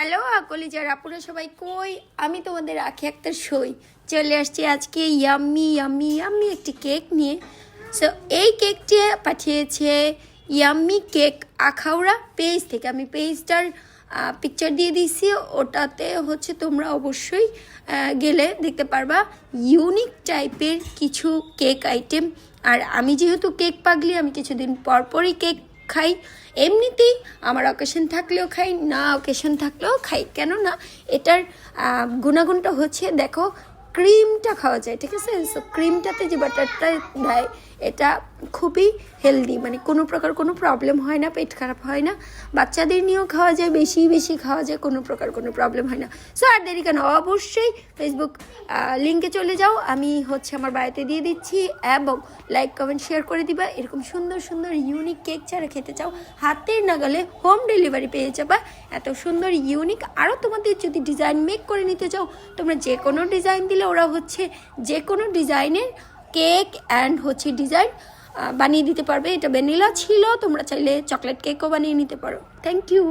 Hello কলিজার আপুরা সবাই কই, আমি তোমাদের আখি একটা সই চলে আসছি আজকে ইয়াম্মি ইয়াম্মি ইয়াম্মি একটি কেক নিয়ে। সো এই কেকটি পাঠিয়েছে ইয়াম্মি কেক আখাউড়া পেজ থেকে। আমি পেজটার পিকচার দিয়ে দিয়েছি, ওটাতে হচ্ছে তোমরা অবশ্যই গেলে দেখতে পারবা ইউনিক টাইপের কিছু কেক আইটেম। আর আমি যেহেতু কেক পাগলি, আমি কিছুদিন পরপরই কেক খাই। এমনিতেই আমার অকেশন থাকলেও খাই, না অকেশন থাকলেও খাই। কেননা এটার গুণাগুণটা হচ্ছে, দেখো ক্রিমটা খাওয়া যায়, ঠিক আছে? সো ক্রিমটাতে যে বাটারটা দেয় এটা খুবই হেলদি, মানে কোনো প্রকার কোনো প্রবলেম হয় না, পেট খারাপ হয় না, বাচ্চাদের নিয়েও খাওয়া যায়, বেশি বেশি খাওয়া যায়, কোনো প্রকার কোনো প্রবলেম হয় না। সো আর দেরি কেন, অবশ্যই ফেসবুক লিঙ্কে চলে যাও, আমি হচ্ছে আমার বাড়িতে দিয়ে দিচ্ছি, এবং লাইক কমেন্ট শেয়ার করে দিবা। এরকম সুন্দর সুন্দর ইউনিক কেক যারা খেতে চাও, হাতের নাগালে হোম ডেলিভারি পেয়ে যাবা। এত সুন্দর ইউনিক, আরও তোমাদের যদি ডিজাইন মেক করে নিতে চাও, তোমরা যে কোনো ডিজাইন দিলে ওরা হচ্ছে যে কোনো ডিজাইনের কেক অ্যান্ড হচ্ছে ডিজাইন বানিয়ে দিতে পারবে। এটা ভ্যানিলা ছিল, তোমরা চাইলে চকলেট কেকও বানিয়ে নিতে পারো। Thank you.